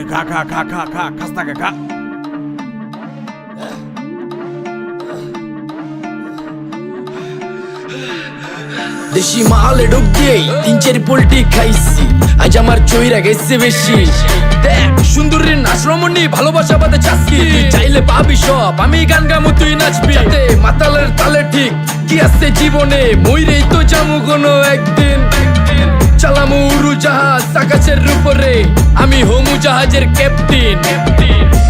খা খা খা খা খা খাস না খা। দেশি মালে ঢুক দিয়েই 3-4 পোল্টি খাইছি, আজ আমার চইরা গেছে বেশি। দেখ সুন্দরীর নাচ রমণী, ভালোবাসা বাদে চাচ্ছি, তুই চাইলে পাবি সব, আমি গান গামু তুই নাচবি। যাতে মাতালের তালে ঠিক কি আছে জীবনে, মইরেই তো জামু কোনো একদিন। চালামু উড়ু জাহাজ আকাশের উপরে, আমি হোমু জাহাজের ক্যাপ্টেন।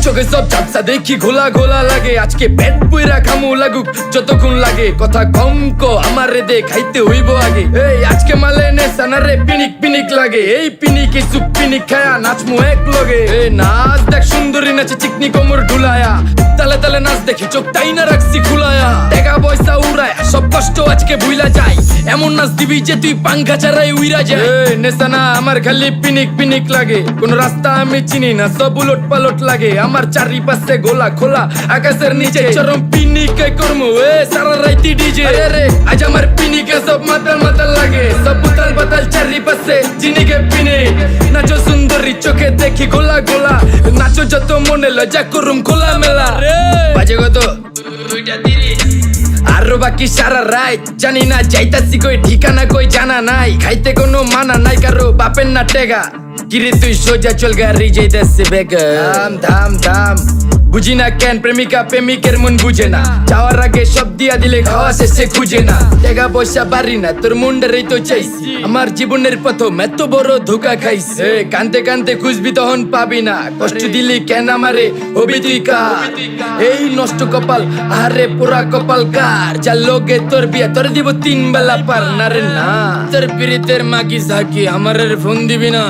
চোখে সব ঝাপসা দেখি ঘোলা ঘোলা লাগে, আজকে পেট পুইরা খামু লাগুক যতক্ষণ লাগে। কথা কম কো আমারে দে খাইতে হইব আগে, এই আজকে মালে নে সানারে পিনিক পিনিক লাগে। এই পিনিকে সুপ পিনিক খায়া নাচমু এক লগে। এই নাচ দেখ সুন্দরী নাচে চিকনি কোমর ঢুলায়া, তালে তালে নাচ দেখি চোখ টাইনা রাখছি খুলায়া। টাকা পয়সা উড়ায় সব কষ্ট আজকে ভুইলা যায়, এমন নাচ দিবি যে তুই পাঙ্খা ছাড়াই উইরা যায়। নেশানা আমার খালি পিনিক পিনিক লাগে, কোন রাস্তা আমি চিনি না, সব উলট পালট লাগে। আমার চারিপাশে গোলা খোলা আকাশের নিচে, চরম পিনিকে করমু সারা রাইতি ডিজে। আরে আজ আমার পিনিকে সব মাতাল মাতাল লাগে, সব উতাল পাতাল চারিপাশে জিনিকে পিনিক। নাচো সুন্দরী চোখে দেখি গোলা গোলা, নাচো যত মনে লজ্জা করুম খোলা মেলা। বাজে কত 2:30, আরো বাকি সারা রাত জানি না যাইতাছি কই, ঠিকানা কই জানা নাই। খাইতে কোনো মানা নাই কারো বাপের না টেগা, কিরে তুই সোজা চল গাড়ি যাইতাছে বেগা। ধাম ধাম ধাম বুঝি না কেন প্রেমিকা প্রেমিকের মন বুঝে না, যাওয়ার আগে সব দিয়া দিলে খাওয়া শেষে খুঁজে না। টাকা পয়সা বাড়ি না তোর মুন্ডারেই তো চাইছি, আমার জীবনের প্রথম এত বড় ধোকা খাইছে। কানতে কানতে খুঁজবি তখন পাবি না, কষ্ট দিলি কেন আমারে হবি তুই কার। এই নষ্ট কপাল আরে পুরা কপাল কার, যার লোকে তোর বিয়া তোর দিব 3 বেলা পার। না রে না তোর পিরিতের মাগি সাকি আমার ফোন দিবি না,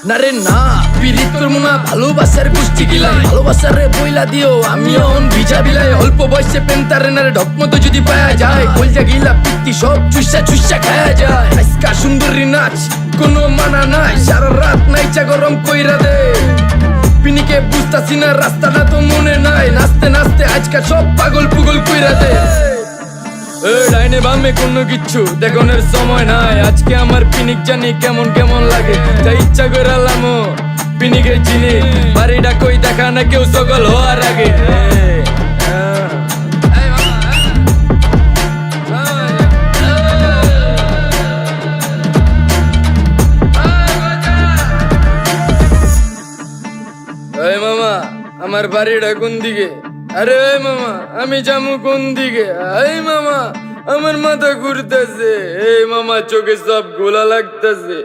না রে না পিরিত করবো না, ভালোবাসার গোষ্ঠী গিলাই। ভালোবাসারে বইলা দিও আমি অন ভিজা বিলাই, অল্প বয়সে পেন্তারে নারে ঢকমতো যদি পায়া যায়। কলজা গিলা পিত্তি সব চুষা চুষা খায়া যায়। আজকা সুন্দরী নাচ কোনো মানা নাই, সারা রাত নাইচা গরম কইরা দে। পিনিকে বুঝতাছি না রাস্তাটা তো মনে নাই, নাচতে নাচতে আজকা সব পাগল পুগল কইরা দে। ডাইনে বামে কোনো কিচ্ছু দেখনের সময় নাই, আজকে আমার পিনিক জানি কেমন কেমন লাগে। তাই ইচ্ছা করে আলামো পিনিকের চিনি, বাড়িটা কই দেখা না কেউ সকল হওয়ার আগে। এই মামা আমার বাড়িটা কোন দিকে? আরে ওই মামা আমি যামু কোন দিকে? এই মামা আমার মাথা ঘুরতেছে, এই মামা চোখে সব গোলা লাগতেছে।